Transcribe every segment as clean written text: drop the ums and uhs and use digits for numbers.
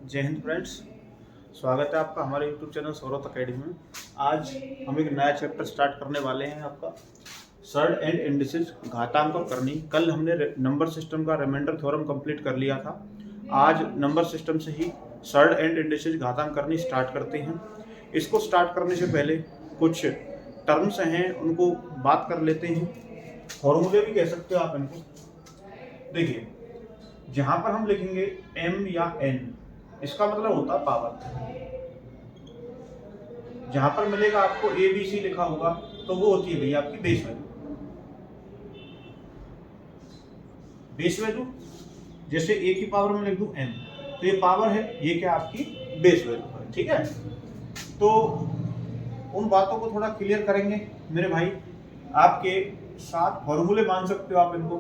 जय हिंद फ्रेंड्स, स्वागत है आपका हमारे यूट्यूब चैनल सौरभ अकेडमी में। आज हम एक नया चैप्टर स्टार्ट करने वाले हैं, आपका सर्ड एंड इंडिसेस घातांक और करनी। कल हमने नंबर सिस्टम का रिमाइंडर थ्योरम कंप्लीट कर लिया था। आज नंबर सिस्टम से ही सर्ड एंड इंडिसेस घातांक करनी स्टार्ट करते हैं। इसको स्टार्ट करने से पहले कुछ टर्म्स हैं, उनको बात कर लेते हैं। फॉर्मूले भी कह सकते हो आप इनको। देखिए, जहां पर हम लिखेंगे m या n, इसका मतलब होता है पावर। जहां पर मिलेगा आपको a b c लिखा होगा तो वो होती है भैया आपकी बेस वैल्यू। बेस वैल्यू जैसे a की पावर में लिख दूं n, तो ये पावर है, ये क्या आपकी बेस वैल्यू है। ठीक है, तो उन बातों को थोड़ा क्लियर करेंगे मेरे भाई। आपके 7 फॉर्मूले मान सकते हो आप इनको।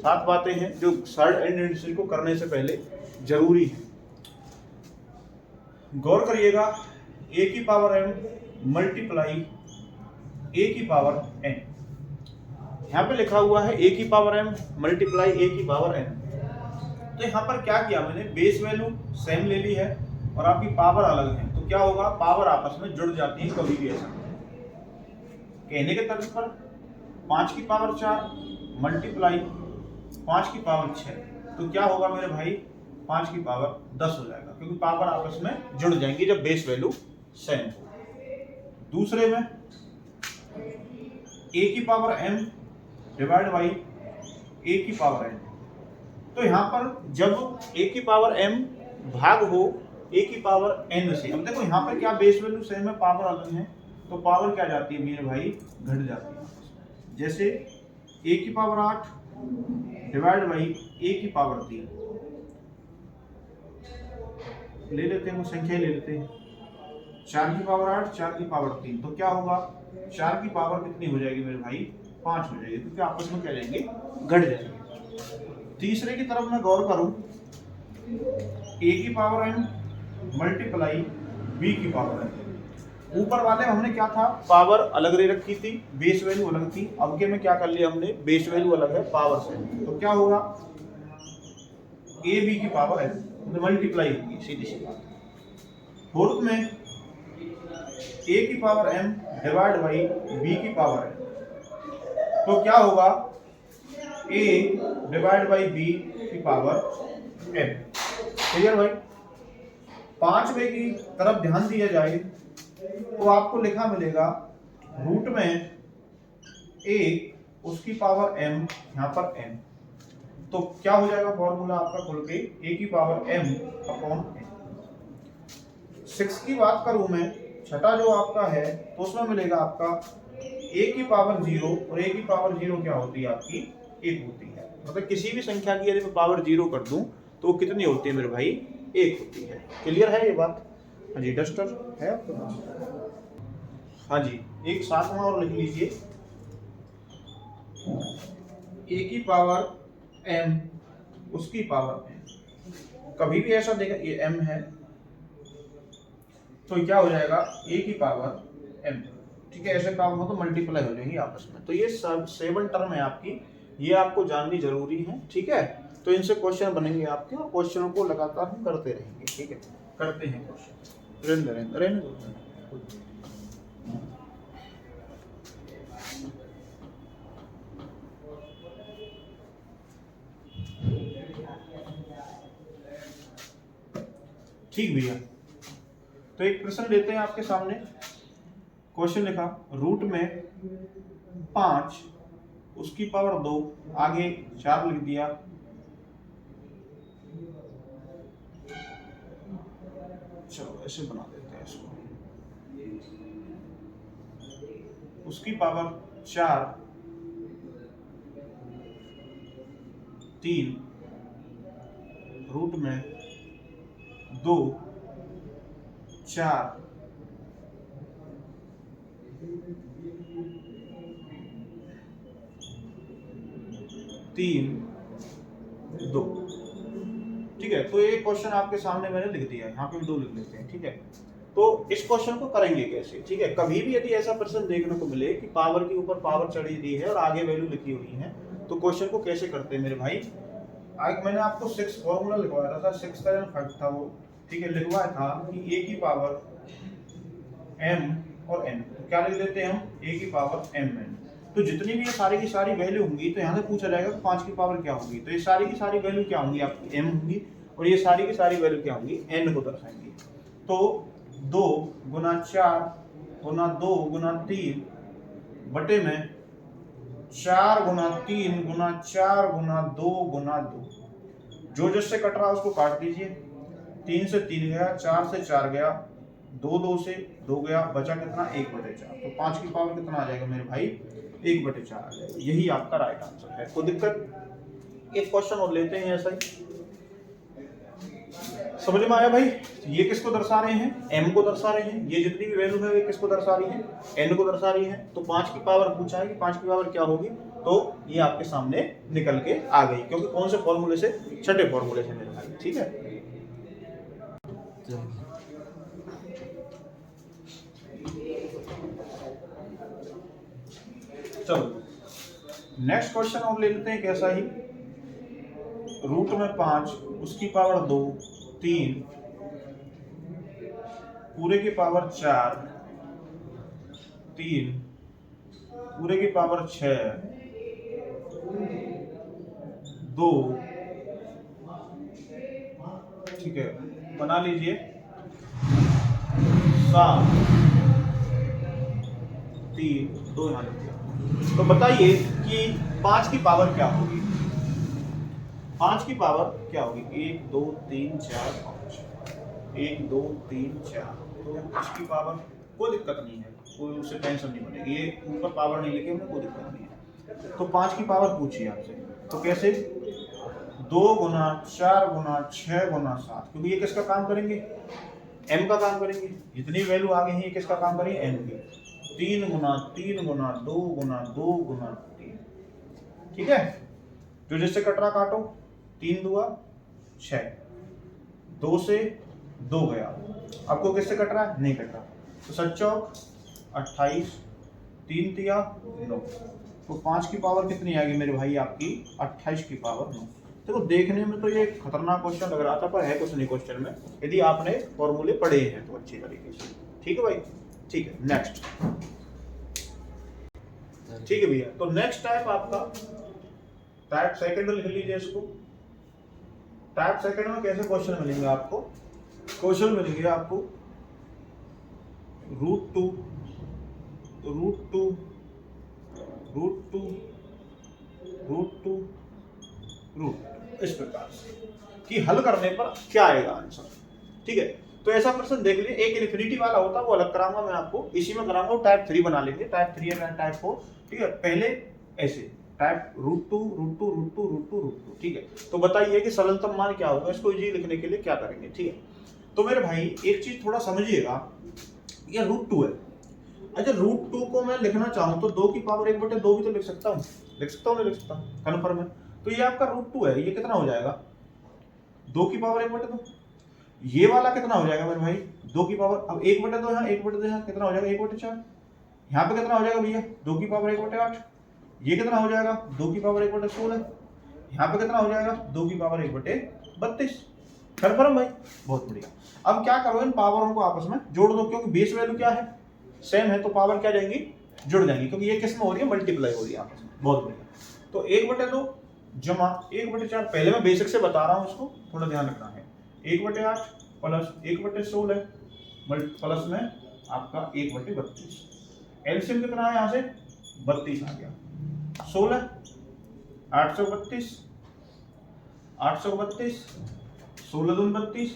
7 बातें हैं जो सर्ड एंड इंडिसेस को करने से पहले जरूरी है। गौर करिएगा, a की पावर m मल्टीप्लाई a की पावर n। यहाँ पे लिखा हुआ है a की पावर m मल्टीप्लाई a की पावर n। तो यहाँ पर क्या किया मैंने, बेस वैल्यू सेम ले ली है और आपकी पावर अलग है, तो क्या होगा, पावर आपस में जुड़ जाती है कभी भी। ऐसा कहने के तर्ज पर 5 की पावर 4 मल्टीप्लाई 5 की पावर 6, तो क्या होगा मेरे भाई, 5 की पावर 10 हो जाएगा, क्योंकि पावर आपस में जुड़ जाएंगी जब बेस वैल्यू सेम हो। दूसरे में a की power m divide by a की पावर n। तो यहाँ पर जब a की पावर m भाग हो a की पावर n से, अब देखो यहाँ पर क्या बेस वैल्यू सेम है, पावर अलग है, तो पावर क्या जाती है मेरे भाई, घट जाती है। जैसे a की पावर 8 डिवाइड बाई a की पावर 3 ले लेते हैं, वो संख्या ले लेते हैं। 4 की पावर 8 4 की पावर 3, तो क्या होगा, 4 की पावर कितनी हो जाएगी मेरे भाई, 5 हो जाएगी, क्योंकि आपस में क्या जाएंगे, घट जाएंगे। तीसरे की तरफ मैं गौर करूं, a की पावर n मल्टीप्लाई b की पावर n। ऊपर वाले में हमने क्या था, पावर अलग ले रखी थी, बेस वैल्यू अलग थी। अब के में क्या कर लिया हमने, बेस वैल्यू अलग है, पावर से, तो क्या होगा, a b की पावर n मल्टीप्लाई होगी, सीधी सी बात। फोर्थ में a की power m divide by b की पावर n, तो क्या होगा, a डिवाइड बाई b की पावर m। क्लियर भाई। पांचवे की तरफ ध्यान दिया जाए तो आपको लिखा मिलेगा रूट में a उसकी पावर m, यहाँ पर n, तो क्या हो जाएगा फॉर्मूला आपका खुल के, a की पावर m अपॉन n। 6 की बात करूं मैं, छठा जो आपका है, तो उसमें मिलेगा आपका a की पावर 0, और a की पावर 0 क्या होती है आपकी, 1 होती है। मतलब किसी भी संख्या की यदि मैं पावर 0 कर दूं तो वो कितनी होती है मेरे भाई, 1 होती है। क्लियर है ये बात? हाँ जी, डस्टर है आपके पास? हाँ जी, एक 7वां और लिख लीजिए, a की पावर m उसकी पावर n। कभी भी ऐसा देखा, ये m है, तो क्या हो जाएगा, a की पावर m। ठीक है, ऐसे काम हो तो मल्टीप्लाई हो जाएंगी आपस में। तो ये 7 टर्म है आपकी, ये आपको जाननी जरूरी है। ठीक है, तो इनसे क्वेश्चन बनेंगे आपके, और क्वेश्चनों को लगातार हम करते रहेंगे। ठीक है, करते हैं क्वेश्चन, रहने दो। ठीक भैया, तो एक प्रश्न लेते हैं आपके सामने। क्वेश्चन लिखा, रूट में 5 उसकी पावर 2 आगे 4 लिख दिया। चलो ऐसे बना देते हैं इसको, उसकी पावर 4 3 रूट में 2 4 3 2। ठीक है, तो ये क्वेश्चन आपके सामने मैंने लिख दिया है, यहाँ पे 2 लिख लेते हैं। ठीक है, तो इस क्वेश्चन को करेंगे कैसे। ठीक है, कभी भी यदि ऐसा प्रश्न देखने को मिले कि पावर के ऊपर पावर चढ़ी दी है और आगे वैल्यू लिखी हुई है, तो क्वेश्चन को कैसे करते हैं मेरे भाई। आज मैंने आपको 6 फॉर्मूला लिखवाया था, 6 का जो फर्क था वो ठीक है, लिखवाया था कि a की पावर m और n, तो क्या लिख देते हैं हम, a की पावर mn। तो जितनी भी ये सारी की सारी वैल्यू होंगी तो यहाँ से पूछा जाएगा कि 5 की पावर क्या होगी, तो ये सारी की सारी वैल्यू क्या होंगी आपकी m होंगी, और ये सारी की सारी वैल्यू क्या होंगी, n को दर्शाएंगी। तो 2 गुना 4 गुना 2 गुना 3 बटे में 4 गुना 3 गुना 4 गुना 2 गुना 2, जो जिससे कट रहा है उसको काट दीजिए। 3 से 3 गया, 4 से 4 गया, 2 से 2 गया, बचा कितना, 1/4। तो 5 की पावर कितना आ जाएगा मेरे भाई, 1/4 आ जाएगा। यही आपका राइट आंसर है। कोई दिक्कत? एक क्वेश्चन और लेते हैं ऐसा ही, समझ में आया भाई? ये किसको दर्शा रहे हैं, m को दर्शा रहे हैं। ये जितनी भी वैल्यू है ये किसको दर्शा रही है, n को दर्शा रही है। तो 5 की पावर पूछा है कि 5 की पावर क्या होगी, तो ये आपके सामने निकल के आ गई, क्योंकि कौन से फॉर्मूले से, छठे फॉर्मूले से मेरे भाई। ठीक है, चलो नेक्स्ट क्वेश्चन और ले लेते हैं कैसा ही। रूट में 5 उसकी पावर 2 3 पूरे की पावर 4 3 पूरे की पावर 6 2, ठीक है, बना लीजिए 7 3 2 यहाँ लिख दिया। तो बताइए कि 5 की पावर क्या होगी, 5 की पावर क्या होगी, 1 2 3 4 5, 1 2 3 4। तो इसकी पावर कोई दिक्कत नहीं है, कोई उससे टेंशन नहीं बनेगी, ये ऊपर पावर नहीं लिखे हमने, कोई दिक्कत नहीं है। तो 5 की पावर पूछिए आपसे, तो कैसे, 2 गुना 4 गुना 6 गुना 7, क्योंकि ये किसका काम करेंगे, m का काम करेंगे। जितनी वैल्यू आ गई है ये किसका काम करेंगे, m की। 3 गुना 3 गुना 2 गुना 2 गुना 3, ठीक है। जो जिससे कट रहा काटो, 3 दूआ 6, 2 से 2 गया, आपको किससे कट रहा है, नहीं कट रहा, तो 7 चौक 28, 3 तिया 9। तो 5 की पावर कितनी आ गई मेरे भाई आपकी, 28 की पावर 9। देखो देखने में तो ये खतरनाक क्वेश्चन लग रहा था, पर है कुछ नहीं क्वेश्चन में, यदि आपने फॉर्मूले पढ़े हैं तो अच्छी तरीके से। ठीक है भाई, ठीक है, नेक्स्ट। ठीक है भैया, तो नेक्स्ट टाइप आपका टाइप सेकंड लिख लीजिए इसको। टाइप सेकंड में कैसे क्वेश्चन मिलेंगे आपको, क्वेश्चन मिलेंगे आपको root two root two root two root two root, इस प्रकार से कि हल करने पर क्या आएगा आंसर। ठीक है, तो ऐसा प्रश्न देख लीजिए, एक इन्फिनिटी वाला होता है वो अलग कराऊंगा मैं आपको, इसी में कराऊंगा टाइप 3 बना लेंगे, टाइप 3 या टाइप 4। ठीक है, पहले ऐसे type root two root two root two root two root two. ठीक है, तो बताइए कि सरलतम मान क्या होगा, इसको इजी लिखने के लिए क्या करेंगे। ठीक है, तो मेरे भाई एक चीज थोड़ा समझिएगा, ये रूट 2 है। अच्छा, रूट 2 को मैं लिखना चाहूँ तो 2 की पावर 1/2 भी तो लिख सकता हूँ, लिख सकता हूँ, नहीं लिख सकता, कन्फर्म है। तो ये आपका रूट 2 है, ये कितना हो जाएगा, 2 की पावर 1/2। ये वाला कितना हो जाएगा मेरे भाई, 2 की पावर, अब 1/2 यहाँ 1/2 यहाँ कितना हो जाएगा, 1/4। यहाँ पे कितना हो जाएगा भैया, 2 की पावर 1/8। ये कितना हो जाएगा, 2 की पावर 1/16। यहाँ पे कितना हो जाएगा, 2 की पावर 1/32। कन्फर्म भाई, बहुत बढ़िया। अब क्या करो, इन पावरों को आपस में जोड़ दो, क्योंकि बेस वैल्यू क्या है, सेम है, तो पावर क्या जाएंगी, जुड़ जाएंगी, क्योंकि ये किस में हो रही है, मल्टीप्लाई हो रही है आपस में। बहुत बढ़िया, तो 1/2 जमा 1/4, पहले मैं बेसिक से बता रहा हूँ, इसको थोड़ा ध्यान रखना है। 1/8 प्लस 1/16 प्लस में आपका 1/32। एलसीएम कितना है यहाँ से, 32 आ गया। 16 832 832, 16 दूनी 32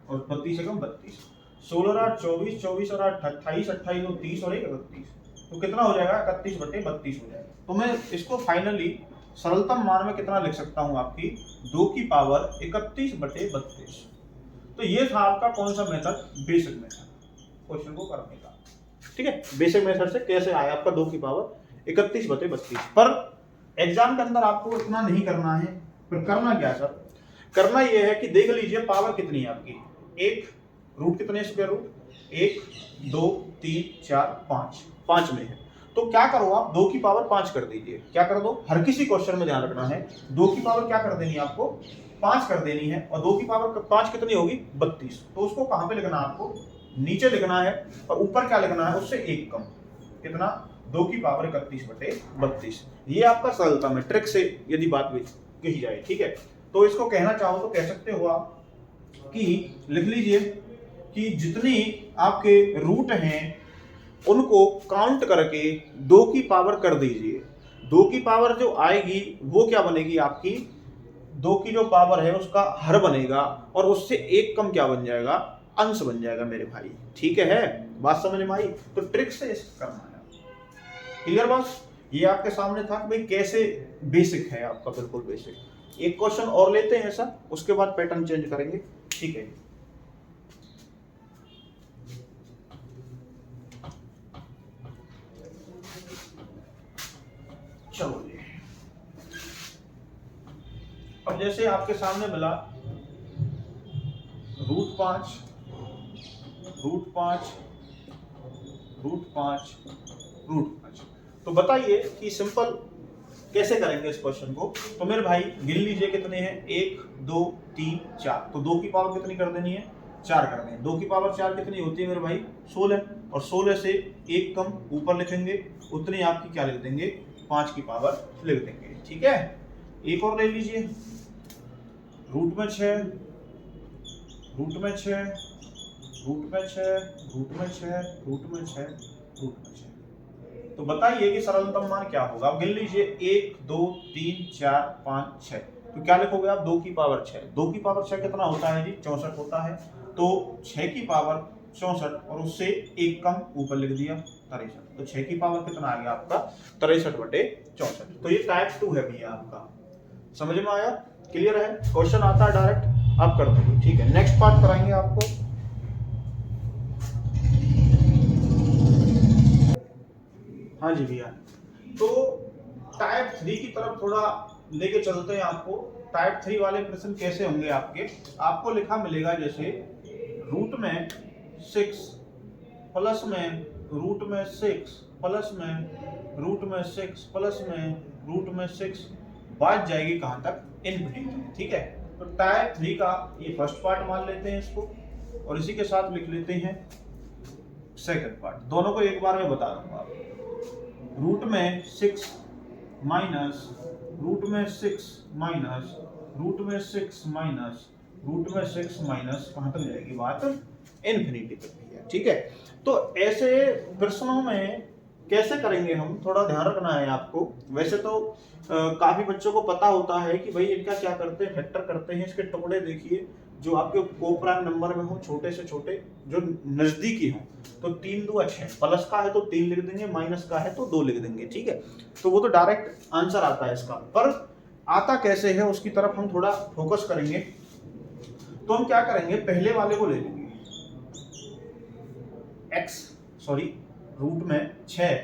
और 32 से कम 32, 16 और 8 24, 24 और 8 28, 28 और 30 और 1 31, तो कितना हो जाएगा, 31/32 हो जाएगा। तो मैं इसको फाइनली सरलतम मान में कितना लिख सकता हूँ, आपकी 2 की पावर 31/32। तो ये था आपका कौन सा मेथड, बेसिक मेथड क्वेश्चन को करने का। ठीक है, बेसिक मेथड से कैसे आया आपका 2 की पावर 31/32। पर एग्जाम के अंदर आपको इतना नहीं करना है, फिर करना क्या सर, करना यह है कि देख लीजिए पावर कितनी है आपकी, एक रूट कितने स्क्वायर रूट, 1 2 3 4 5 में है। तो क्या करो आप, 2 की पावर 5 कर दीजिए, क्या कर दो, हर किसी क्वेश्चन में ध्यान रखना है, 2 की पावर क्या कर देनी है आपको 5 कर देनी है और 2 की पावर 5 कितनी होगी 32। तो उसको कहां पे लिखना है आपको, नीचे लिखना है और ऊपर क्या लिखना है उससे 1 कम, कितना 2 की पावर 31/32। ये आपका सरलता में ट्रिक से यदि बात कही जाए, ठीक है। तो इसको कहना चाहो तो कह सकते हो आप कि लिख लीजिए कि जितनी आपके रूट हैं उनको काउंट करके 2 की पावर कर दीजिए। 2 की पावर जो आएगी वो क्या बनेगी आपकी, 2 की जो पावर है उसका हर बनेगा और उससे 1 कम क्या बन जाएगा, अंश बन जाएगा मेरे भाई, ठीक है। बात समझ में आई? तो ट्रिक से करना है, क्लियर बॉस। ये आपके सामने था कि भाई कैसे बेसिक है आपका, बिल्कुल बेसिक। एक क्वेश्चन और लेते हैं ऐसा, उसके बाद पैटर्न चेंज करेंगे, ठीक है। चलो जी, अब जैसे आपके सामने मिला √5 √5 √5 √5। तो बताइए कि सिंपल कैसे करेंगे इस क्वेश्चन को। तो मेरे भाई गिन लीजिए कितने हैं, 1 2 3 4। तो 2 की पावर कितनी कर देनी है, 4 कर देनी है। 2 की पावर 4 कितनी होती है मेरे भाई, 16। और 16 से 1 कम ऊपर लिखेंगे, उतनी आपकी क्या लिख देंगे, 5 की पावर लिख देंगे, ठीक है। एक और ले लीजिए, रूट में 6 रूट में 6 रूट में 6 रूट में 6 रूट में 6 रूट में 6। तो बताइए कि सरलतम मान क्या होगा। आप गिन लीजिए 1 2 3 4 5 6। तो क्या लिखोगे आप, 2 की पावर 6। 2 की पावर 6 कितना होता है जी, 64 होता है। तो 6 की पावर 64 और उससे 1 कम ऊपर लिख दिया 63। तो 6 की पावर कितना आ गया आपका, 63/64। तो ये टाइप 2 है भैया आपका, समझ में आया, क्लियर है। क्वेश्चन आता है डायरेक्ट, आप कर दोगे, ठीक है। नेक्स्ट पार्ट कराएंगे आपको। हाँ जी भैया, तो टाइप 3 की तरफ थोड़ा लेके चलते हैं आपको। टाइप 3 वाले प्रश्न कैसे होंगे आपके, आपको लिखा मिलेगा जैसे रूट में 6 प्लस में रूट में 6 प्लस में रूट में 6 प्लस में रूट में 6, बात जाएगी कहां तक, इनफिनिटी, ठीक है। तो टाइप 3 का ये फर्स्ट पार्ट मान लेते हैं इसको, और इसी के साथ लिख लेते हैं सेकंड पार्ट। दोनों को एक बार में बता दूंगा आपको। रूट में 6 माइनस रूट में 6 माइनस रूट में 6 माइनस रूट में 6 माइनस कहां तक जाएगी बात, इनफिनिटी तक भैया, ठीक है। तो ऐसे प्रश्नों में कैसे करेंगे हम, थोड़ा ध्यान रखना है आपको। वैसे तो काफी बच्चों को पता होता है कि भाई इनका क्या करते हैं, फैक्टर करते हैं। इसके टुकड़े देखिए जो आपके कोप्राइम नंबर में हो, छोटे से छोटे जो नजदीकी हो। तो 3 2 6, प्लस का है तो 3 लिख देंगे, माइनस का है तो 2 लिख देंगे, ठीक है। तो वो तो डायरेक्ट आंसर आता है इसका, पर आता कैसे है उसकी तरफ हम थोड़ा फोकस करेंगे। तो हम क्या करेंगे, पहले वाले को ले लेंगे रूट में 6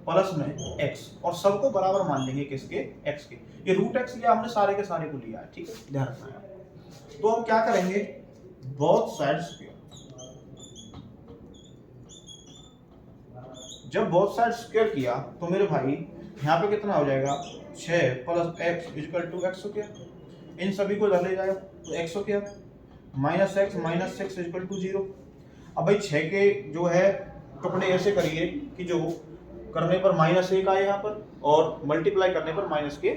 प्लस में x, और सबको बराबर मान लेंगे किसके, x के। ये रूट x लिया हमने, सारे के सारे को लिया है, ठीक है, ध्यान रखना है। तो हम क्या करेंगे, बोथ साइड्स स्क्वायर। जब बोथ साइड्स स्क्वायर किया तो मेरे भाई यहाँ पे कितना हो जाएगा, 6 plus x equal to x square. इन सभी को धर ले जाएगा तो x square minus x minus 6 equal to 0। अब भाई 6 के जो है टुकड़े ऐसे करिए कि जो करने पर -1 आए यहाँ पर, और मल्टीप्लाई करने पर माइनस के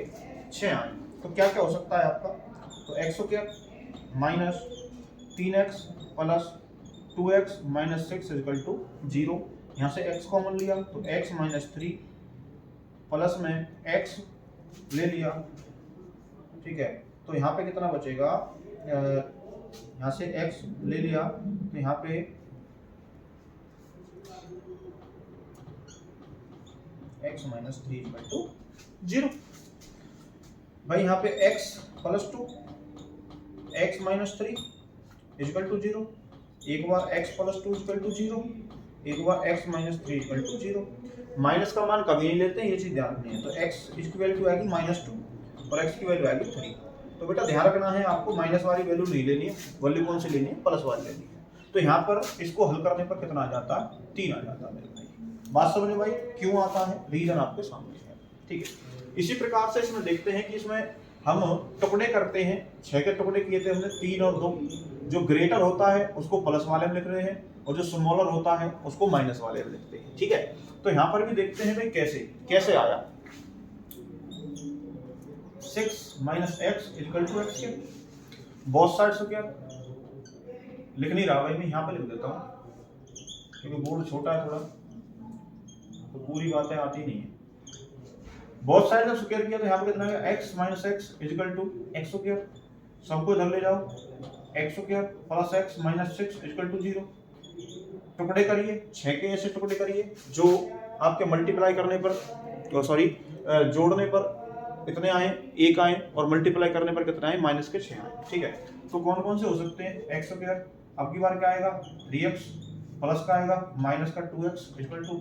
6 आए। तो क्या क्या हो सकता है आपका, तो x square minus 3x plus 2x minus 6 equal to 0। यहाँ से x कॉमन लिया तो x माइनस 3 प्लस में x ले लिया, ठीक है। तो यहाँ पे कितना बचेगा, यहाँ से x ले लिया तो यहाँ पे x माइनस 3 इक्वल टू 0। भाई यहाँ पे x plus 2 x minus 3 equal to 0। एक बार x प्लस 2 इक्वल टू 0, एक बार x minus 3 equal to 0। Minus का मान कभी नहीं लेते हैं, ये चीज ध्यान रखनी है। तो x इसकी वैल्यू आएगी -2 और x की वैल्यू आएगी 3। तो बेटा ध्यान रखना है आपको, माइनस वाली वैल्यू नहीं लेनी है, वैल्यू कौन सी लेनी है, प्लस वाली लेनी है। तो यहाँ पर इसको हल करने पर कितना आ जाता है, 3 आ जाता है मेरे भाई। बात समझ में भाई, क्यों आता है, रीजन आपके सामने है, ठीक है। इसी प्रकार से इसमें देखते हैं कि इसमें हम टुकड़े करते हैं, 6 के टुकड़े किए थे हमने 3 और 2। जो ग्रेटर होता है उसको प्लस वाले में लिख रहे हैं और जो स्मॉलर होता है उसको माइनस वाले में लिखते हैं। ठीक है, तो यहाँ पर भी देखते हैं भाई कैसे कैसे आया। 6 minus x equal to x के बोथ साइड से क्या लिख नहीं रहा भाई, मैं यहाँ पे लिख देता हूँ क्योंकि बोर्ड छोटा है थोड़ा, तो पूरी बातें आती नहीं है। बोथ साइड से स्क्वायर किया तो यहाँ पे कितना है, x minus x equal to x square, सबको इधर ले जाओ, x square plus x minus 6 equal to 0। टुकड़े करिए, 6 के ऐसे टुकड़े करिए जो आपके मल्टीप्लाई करने पर सॉरी जोड़ने पर कितने आए, 1 आए, और मल्टीप्लाई करने पर कितना आए, माइनस के 6 आए। ठीक है, तो कौन कौन से हो सकते हैं, एक्स स्क्वायर अब की बार क्या आएगा 3x, प्लस का आएगा माइनस का 2x equal to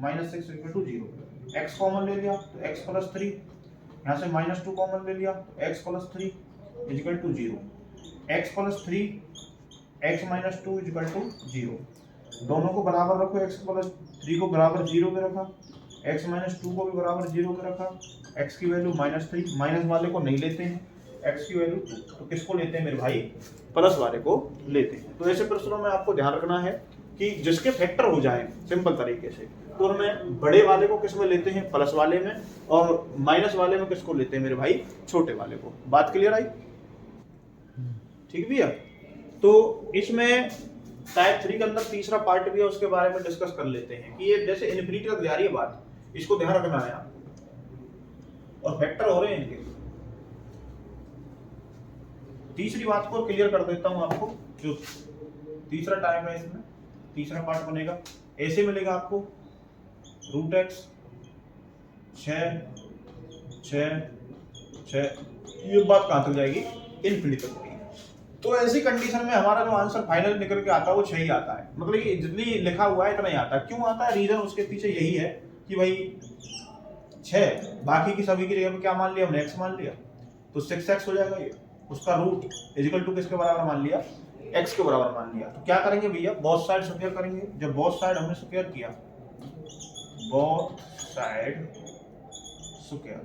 minus 6 equal to 0। x common ले लिया तो x प्लस 3, यहाँ से माइनस 2 कॉमन ले लिया तो x plus 3 equal to 0। x plus 3 x minus 2 equal to 0। दोनों को बराबर रखो, x प्लस 3 को बराबर 0 पे रखा, x माइनस 2 को भी बराबर 0 पे रखा, x की वैल्यू माइनस 3, माइनस वाले को नहीं लेते हैं, x की वैल्यू 2, तो किसको लेते हैं मेरे भाई, प्लस वाले को लेते हैं। तो ऐसे प्रश्नों में आपको ध्यान रखना है कि जिसके फैक्टर हो जाए सिंपल तरीके से, तो उनमें बड़े वाले को किस में लेते हैं, प्लस वाले में, और माइनस वाले में किसको लेते हैं मेरे भाई, छोटे वाले को। बात क्लियर आई? ठीक भैया, तो इसमें टाइप 3 के अंदर तीसरा पार्ट भी है, उसके बारे में डिस्कस कर लेते हैं कि ये जैसे इनफिनिटी तक जा रही है बात, इसको ध्यान रखना है और फैक्टर हो रहे हैं इनके। तीसरी बात को क्लियर कर देता हूं आपको, जो तीसरा टाइप है इसमें तीसरा पार्ट बनेगा, ऐसे मिलेगा आपको रूट एक्स 6 6 6, ये बात कहां तक जाएगी, इनफिनिटी तक। तो ऐसी कंडीशन में हमारा जो आंसर फाइनल निकल के आता है वो 6 ही आता है, मतलब ये जितनी लिखा हुआ है इतना ही आता है। क्यों आता है, रीजन उसके पीछे यही है कि भाई 6 बाकी की सभी की जगह पे क्या मान लिया हमने, x मान लिया, तो 6x हो जाएगा ये, उसका रूट इक्वल टू किसके बराबर मान लिया, x के बराबर मान लिया। तो क्या करेंगे भैया, बोथ साइड स्क्वायर करेंगे। जब बोथ साइड हमने स्क्वायर किया, बोथ साइड स्क्वायर,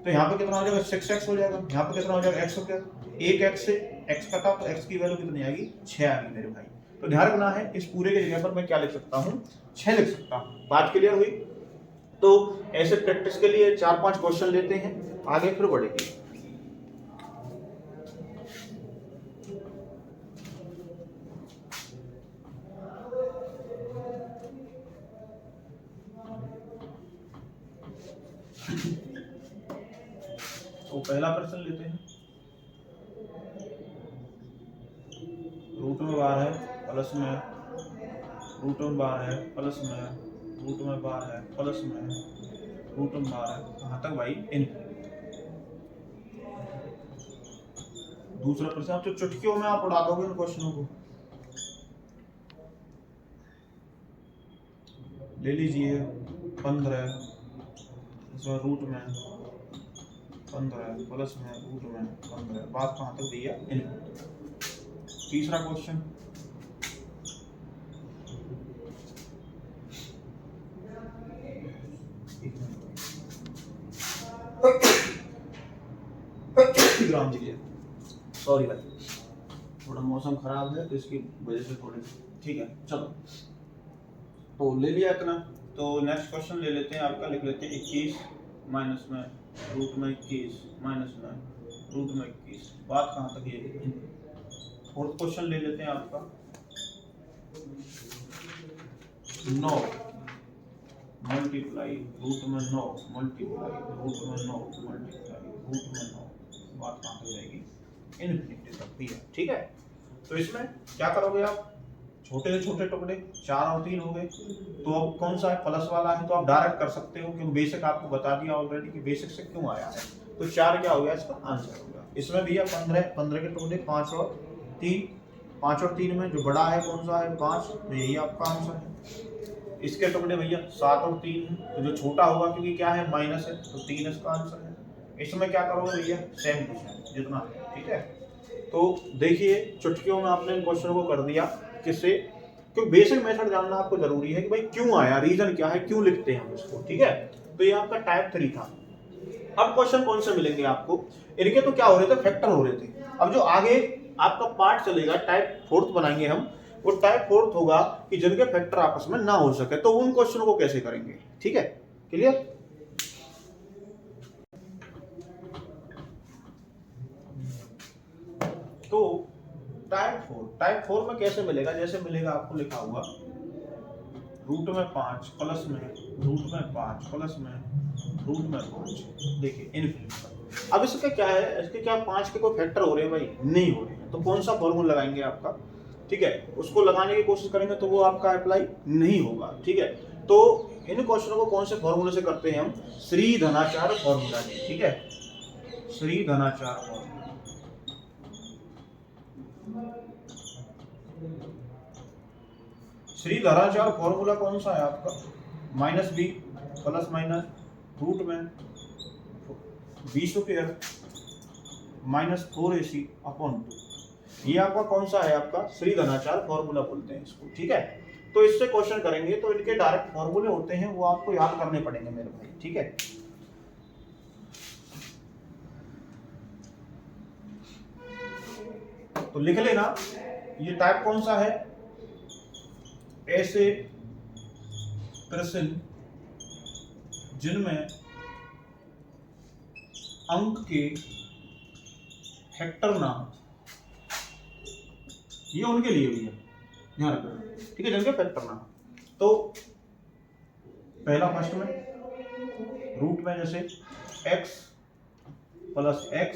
तो यहाँ पे कितना हो जाएगा, 6x हो जाएगा, यहाँ पे कितना हो जाएगा, x स्क्वायर, एक x से x कटा तो x की वैल्यू कितनी आएगी, 6 आएगी मेरे भाई। तो ध्यान रखना है इस पूरे के जगह पर मैं क्या लिख सकता हूँ, 6 लिख सकता हूँ। बात क्लियर हुई? तो ऐसे प्रैक्टिस के लिए 4-5 क्वेश्चन लेते हैं, आगे फिर बढ़ेंगे। तो पहला प्रश्न लेते हैं, रूट में बार है प्लस में, रूट में बार है प्लस में, रूट में बार है प्लस में, रूट में बार है, कहाँ तक भाई, इन। दूसरा प्रश्न, आप तो चुटकियों में आप उड़ा दोगे इन क्वेश्चनों को। ले लीजिए 15 इसमें रूट में 15 प्लस में रूट में 15, बात कहाँ तक दी है, इन। तीसरा क्वेश्चन, ग्राम जी सॉरी भाई, थोड़ा मौसम खराब है तो इसकी वजह से थोड़े, ठीक है चलो। तो ले लिया इतना, तो नेक्स्ट क्वेश्चन ले लेते हैं आपका, लिख लेते हैं 21 माइनस में रूट में 21 माइनस में रूट में 21, बात कहाँ तक ये। फोर्थ क्वेश्चन ले लेते हैं आपका 9 मल्टीप्लाई रूट में 9 मल्टीप्लाई रूट में 9 मल्टीप्लाई रूट में 9, बात कहाँ तक जाएगी, इनफिनिटी तक भी है। ठीक है, तो इसमें क्या करोगे आप, छोटे से छोटे टुकड़े 4 और 3 हो गए, तो अब कौन सा है, प्लस वाला है, तो आप डायरेक्ट कर सकते हो क्योंकि बेसिक आपको बता दिया ऑलरेडी कि बेसिक से क्यों आया है। तो 4 क्या हो गया, इसका आंसर हो गया। इसमें भैया 15 के टुकड़े 5 और 3, 5 और 3 में जो बड़ा है कौन सा है, 5, तो यही आपका आंसर है। इसके टुकड़े भैया 7 और 3, तो जो छोटा होगा क्योंकि क्या है, माइनस है, तो 3 इसका आंसर है। इसमें क्या करोगे भैया, सेम टू सेम जितना है। ठीक है, तो देखिए चुटकियों में आपने इन क्वेश्चनों को कर दिया, किससे, क्योंकि बेसिक मेथड जानना आपको जरूरी है कि भाई क्यों आया, रीजन क्या है, क्यों लिखते हैं हम इसको। ठीक है, तो ये आपका टाइप 3 था। अब क्वेश्चन कौन से मिलेंगे आपको, इनके तो क्या हो रहे थे, फैक्टर हो रहे थे। अब जो आगे आपका पार्ट चलेगा टाइप फोर्थ बनाएंगे हम, वो टाइप फोर्थ होगा कि जिनके फैक्टर आपस में ना हो सके, तो उन क्वेश्चनों को कैसे करेंगे, ठीक है, क्लियर। तो टाइप फोर में कैसे मिलेगा, जैसे मिलेगा आपको लिखा हुआ रूट में 5 प्लस में रूट में 5 प्लस में रूट में 5, देखिए इनफिनिटी। अब इसका क्या है, इसके क्या 5 के कोई फैक्टर हो रहे हैं भाई, नहीं हो रहे हैं, तो कौन सा फॉर्मूला लगाएंगे आपका, ठीक है, उसको लगाने की कोशिश करेंगे तो वो आपका अप्लाई नहीं होगा, ठीक है। तो इन क्वेश्चनों को कौन से फॉर्मूले से करते हैं हम, श्री धनाचार फॉर्मूला, ठीक है, श्री धनाचार फॉर्मूला। श्री धनाचार फॉर्मूला कौन सा है आपका, minus b plus minus root में b square minus 4ac upon 2, ये आपका कौन सा है, आपका श्री धनाचार फॉर्मूला बोलते हैं इसको, ठीक है। तो इससे क्वेश्चन करेंगे तो इनके डायरेक्ट फॉर्मूले होते हैं, वो आपको याद करने पड़ेंगे मेरे भाई, ठीक है। तो लिख लेना, ये टाइप कौन सा है, ऐसे प्रश्न जिनमें अंक के फैक्टर ना, ये उनके लिए भी है, ध्यान रखना, ठीक है, जिनके फैक्टर ना। तो पहला फर्स्ट में रूट में जैसे x plus x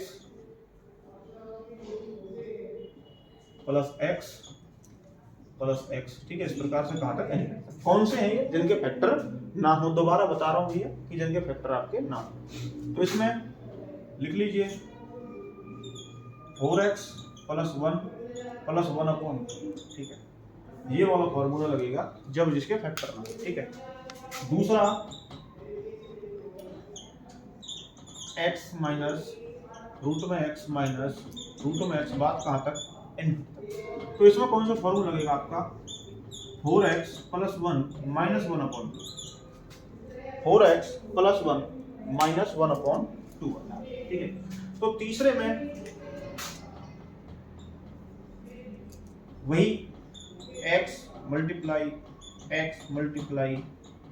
plus x plus x, ठीक है, इस प्रकार से कहां तक n। कौन से हैं ये, जिनके फैक्टर ना हो, दोबारा बता रहा हूं ये कि जिनके फैक्टर आपके ना हो। तो इसमें लिख लीजिए 4x प्लस 1 अपॉन, ठीक है, ये वाला फॉर्मूला लगेगा जब जिसके फैक्टर ना हो, ठीक है। दूसरा x माइनस रूट में x माइनस रूट में x, बात कहां तक, n। तो इसमें कौन सा फॉर्मूला लगेगा आपका, 4x plus 1 minus 1 upon 2, 4x plus 1 minus 1 upon 2, ठीक है। तो तीसरे में वही x मल्टीप्लाई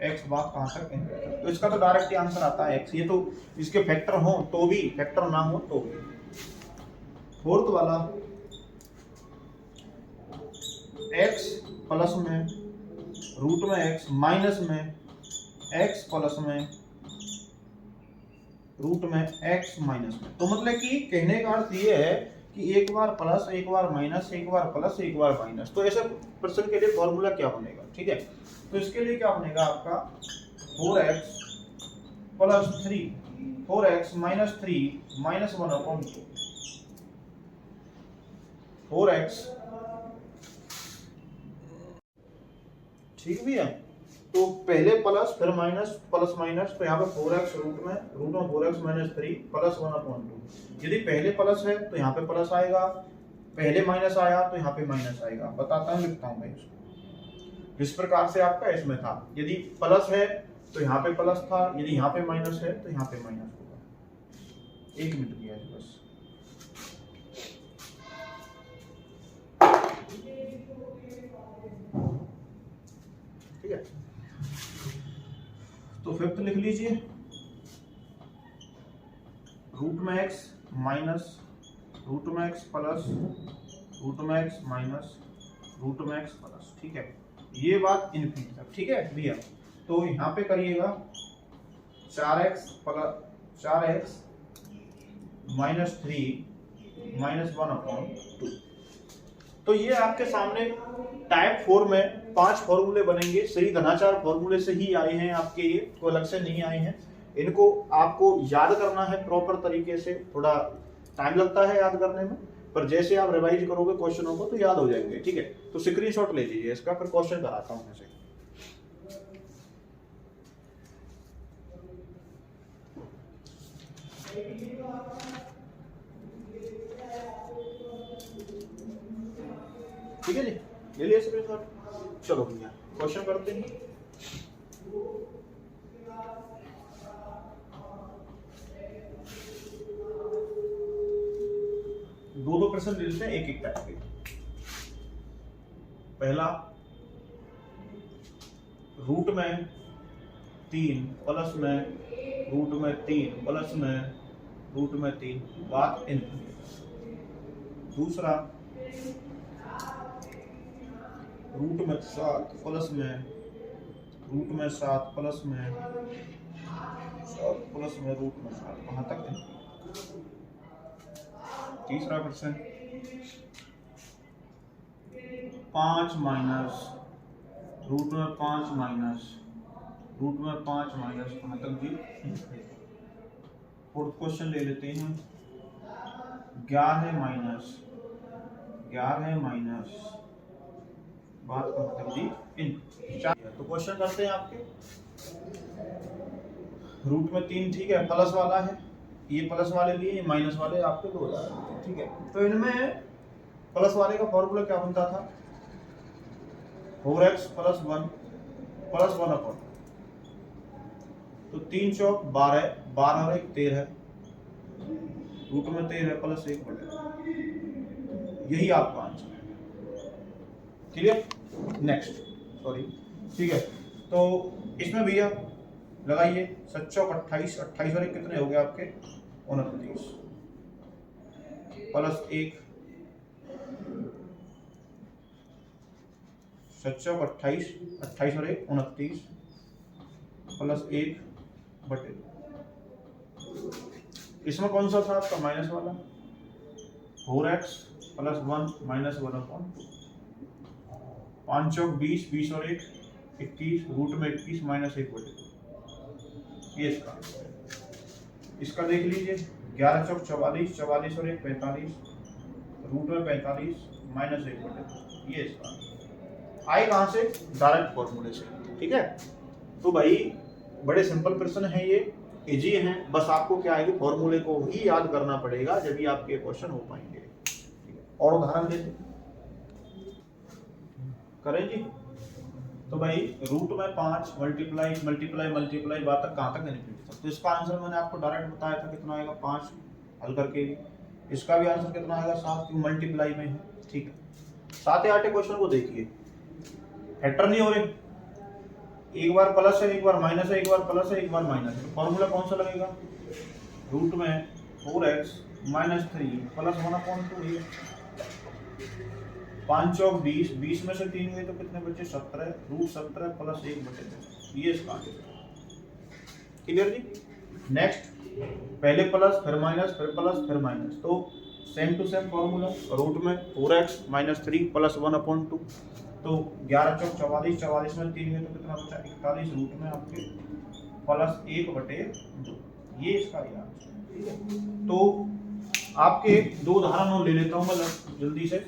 x, बात कहां तक n। तो इसका तो डायरेक्ट आंसर आता है x, ये तो इसके फैक्टर हो तो भी, फैक्टर ना हो तो भी। फोर्थ वाला x प्लस में रूट में x माइनस में x प्लस में रूट में x माइनस में। तो मतलब कि कहने का अर्थ ये है कि एक बार प्लस, एक बार माइनस, एक बार प्लस, एक बार माइनस। तो ऐसे प्रश्न के लिए फॉर्मूला क्या बनेगा, ठीक है। तो इसके लिए क्या बनेगा आपका 4x plus 3 4x minus 3 minus 1 upon 2, 4x, ठीक भी है। तो पहले प्लस फिर माइनस प्लस माइनस, तो यहाँ पे 4x रूट में 4x माइनस 3 प्लस 1 अपॉन 2। यदि पहले प्लस है तो यहाँ पे प्लस आएगा, पहले माइनस आया तो यहाँ पे माइनस आएगा। बताता हूँ, लिखता हूँ मैं इसको। जिस प्रकार से आपका इसमें था, यदि प्लस है तो यहाँ पे प्लस था, यदि यहाँ पे माइनस है तो यहाँ पे माइनस होगा। 1 मिनट दिया है बस। ठीक है, तो फिफ्थ लिख लीजिए, रूट में x माइनस रूट में x प्लस रूट में x माइनस रूट में x प्लस, ठीक है। ये बात इनफिनिटी तक, ठीक है भैया। तो यहाँ पे करिएगा 4x माइनस 3 माइनस 1 अपॉन 2। तो ये आपके सामने टाइप 4 में 5 फॉर्मूले बनेंगे। श्री धनाचार फॉर्मूले से ही आए हैं आपके, ये तो अलग से नहीं आए हैं। इनको आपको याद करना है प्रॉपर तरीके से, थोड़ा टाइम लगता है याद करने में, पर जैसे आप रिवाइज करोगे क्वेश्चनों को तो याद हो जाएंगे, ठीक है। तो स्क्रीनशॉट ले लीजिए इसका, फिर क्वेश्चन कराता हूं मैं। ठीक है जी, ले लिया स्क्रीनशॉट। चलो भैया क्वेश्चन करते हैं। दो दो प्रश्न ले लेते हैं एक एक टाइप के। पहला, रूट में 3 प्लस में रूट में 3 प्लस में रूट में 3 बात इनफिनिटी। दूसरा, रूट में 7 प्लस में रूट में 7 प्लस में 7 प्लस में रूट में 7 कहाँ तक है। तीसरा क्वेश्चन, 5 माइनस रूट में 5 माइनस रूट में 5 माइनस कहाँ तक जी। फोर्थ क्वेश्चन ले लेते हैं, 11 माइनस बात कहाँ तक जी इन। तो क्वेश्चन करते हैं आपके। रूट में 3 ठीक है, प्लस वाला है, ये प्लस वाले लिए, ये माइनस वाले आपके 2000 ठीक है। तो इनमें प्लस वाले का फॉर्मूला क्या बनता था, 4x प्लस 1 अपॉन, तो 3 चौक 12, 12 और 1 13, रूट में 13 प्लस 1 बटे, यही आपका आंसर है। क्लियर। नेक्स्ट, सॉरी ठीक है। तो इसमें भैया लगाइए 7 चौक 28, 28 और 1 कितने हो गए आपके 29 प्लस 1, 7 चौक 28, 28 और 1 29 प्लस 1 बटे। इसमें कौन सा था आपका माइनस वाला, 4x प्लस 1 माइनस 1 अपॉन 5 चौक 20, 20 और 1 21, रूट में 21 माइनस 1 बटे। ये इसका देख लीजिए, 11 चौक 44, 44 और 1 45, रूट में 45 माइनस 1 बटे। ये इसका आए कहाँ से, डायरेक्ट फॉर्मूले से। ठीक है। तो भाई बड़े सिंपल प्रश्न है ये, इजी हैं, बस आपको क्या है, फॉर्मूले को ही याद करना पड़ेगा, जब भी आपके क्वेश्चन हो पाएंगे। और उदाहरण लेते करें जी। तो भाई रूट में 5 मल्टीप्लाई बात तक कहाँ तक इनफिनिटी तक। तो इसका आंसर मैंने आपको डायरेक्ट बताया था कितना आएगा 5 हल करके। इसका भी आंसर कितना आएगा 7 क्यों मल्टीप्लाई में है। ठीक है। 7 या 8 क्वेश्चन को देखिए, फैक्टर नहीं हो रहे, एक बार प्लस है एक बार माइनस है, एक बार प्लस है एक बार माइनस है। फॉर्मूला कौन सा लगेगा, रूट में 4x माइनस 3 प्लस 1/2। 5 चौक 20, 20 में से 3 गए तो कितने बचे 17, रूट 17 प्लस 1 बटे। ये इसका क्लियर जी। नेक्स्ट, पहले प्लस फिर माइनस फिर प्लस फिर माइनस, तो same to same formula, root में 4x माइनस 3 प्लस 1/2। तो 11 चौक 44, 44 में 3 गए तो कितना बचा 41, रूट में आपके प्लस 1/2। ये इसका आंसर। ठीक है। तो आपके दो उदाहरण ले लेता हूँ मैं जल्दी से।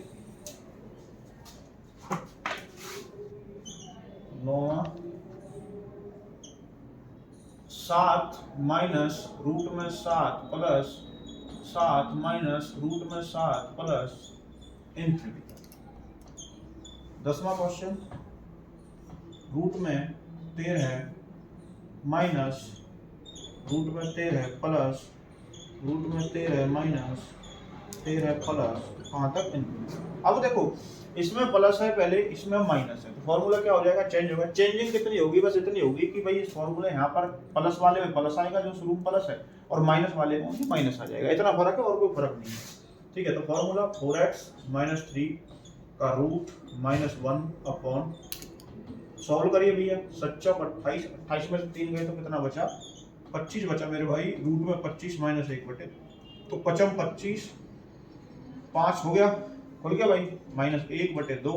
7 माइनस रूट में 7 प्लस 7 माइनस रूट में 7 प्लस इनफिनिटी। 10वां क्वेश्चन, रूट में 13 माइनस रूट में 13 प्लस रूट में 13 माइनस 13 प्लस कहाँ तक इनफिनिटी। अब देखो इसमें प्लस है पहले, इसमें माइनस है, तो फॉर्मूला क्या हो जाएगा, चेंज होगा। चेंजिंग कितनी होगी, बस इतनी होगी कि भाई इस फॉर्मूला यहाँ पर प्लस वाले में प्लस आएगा जो शुरू में प्लस है, और माइनस वाले में माइनस आ जाएगा। इतना फर्क है और कोई फर्क नहीं है। ठीक है। तो फॉर्मूला 4x माइनस 3 का रूट माइनस 1/, सॉल्व करिए भैया। 7 चौक 28, 28 में से 3 गए तो कितना बचा 25 बचा मेरे भाई, रूट में 25 माइनस 1 बटे, तो 55 25 5 हो गया, खुल गया भाई, माइनस 1/2,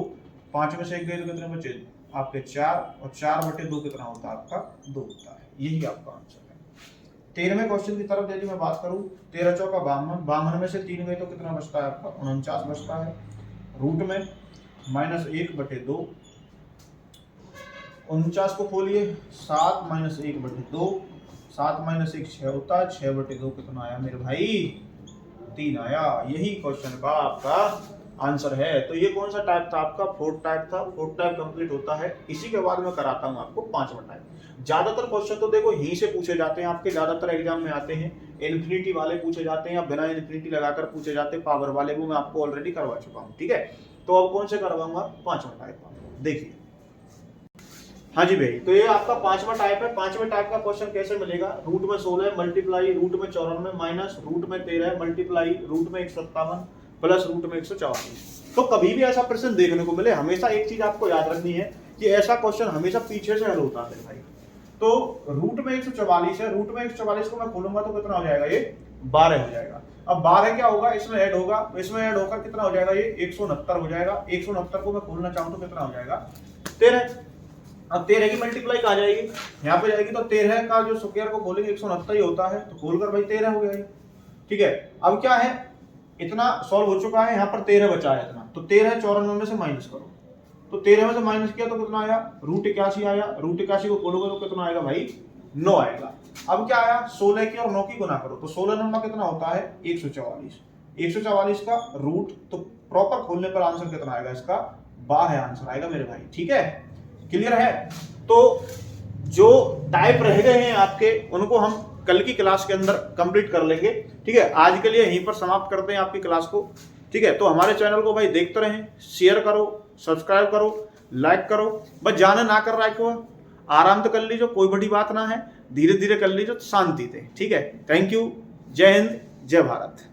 5 में से 1 गए तो कितने बचे आपके 4, और 4/2 कितना होता है आपका 2 होता है। यही आपका आंसर है। 13वें क्वेश्चन की तरफ यदि मैं बात करूं, 13 चौका 52, 52 में से 3 गए तो कितना बचता है आपका 49 बचता है, रूट में माइनस 1/2, 49 को खोलिए, 7 माइनस 1/2, 7 माइनस 1 6 होता है, 6/2 कितना आया मेरे भाई 3 आया। यही क्वेश्चन का आपका आंसर है। तो ये कौन सा टाइप था आपका? फोर्थ टाइप था। फोर्थ टाइप कंप्लीट होता है। इसी के बाद मैं कराता हूँ आपको पांचवा टाइप। ज्यादातर क्वेश्चन तो देखो यहीं से पूछे जाते हैं आपके, ज्यादातर एग्जाम में आते हैं। इन्फिनिटी वाले पूछे जाते हैं या बिना इन्फिनिटी लगाकर पूछे जाते हैं। पावर वाले वो मैं आपको ऑलरेडी करवा चुका हूँ, ठीक है। तो अब कौन से करवाऊंगा? पांचवा टाइप। देखिए, हाँ जी भाई, तो ये आपका पांचवा टाइप है। पांचवें टाइप का क्वेश्चन कैसे मिलेगा? रूट में 16 मल्टीप्लाई रूट में 94 माइनस रूट में 13 मल्टीप्लाई रूट में 157 प्लस रूट में 144। तो कभी भी ऐसा प्रश्न देखने को मिले, हमेशा एक चीज आपको याद रखनी है कि ऐसा क्वेश्चन हमेशा पीछे से हल होता है भाई। तो रूट में 144 है, रूट में 144 को मैं खोलूंगा तो कितना हो जाएगा? ये 12 हो जाएगा। अब 12 क्या होगा? इसमें ऐड होगा, इसमें ऐड होकर कितना हो जाएगा? ये 169 हो जाएगा। 169 को मैं खोलना चाहूं तो कितना हो जाएगा? 13। अब 13 की मल्टीप्लाई कहाँ जाएगी? यहाँ पे जाएगी। तो 13 का जो स्क्वायर को खोलेंगे 169 ही होता है, तो खोलकर भाई 13 हो गया ये, ठीक है। अब क्या है, इतना सॉल्व हो चुका है, यहाँ पर 13 बचा है इतना। तो 13 94 में से माइनस करो, तो 13 में से माइनस किया तो कितना आया? रूट 81 आया। रूट 81 को खोलोगे तो कितना आएगा भाई? 9 आएगा। अब क्या आया? 16 की और 9 की गुना करो, तो 16 9 कितना होता है? 144। 144 का रूट, तो प्रॉपर खोलने पर आंसर कितना आएगा इसका? 12 आंसर आएगा मेरे भाई, ठीक है। क्लियर है? तो जो टाइप रह गए हैं आपके, उनको हम कल की क्लास के अंदर कंप्लीट कर लेंगे, ठीक है। आज के लिए यहीं पर समाप्त करते हैं आपकी क्लास को, ठीक है। तो हमारे चैनल को भाई देखते रहें, शेयर करो, सब्सक्राइब करो, लाइक करो। बस जाने ना कर रहा है क्यों? आराम तो कर लीजिए, कोई बड़ी बात ना है, धीरे धीरे कर लीजिए, शांति से, ठीक है। Thank you. जय हिंद, जय भारत।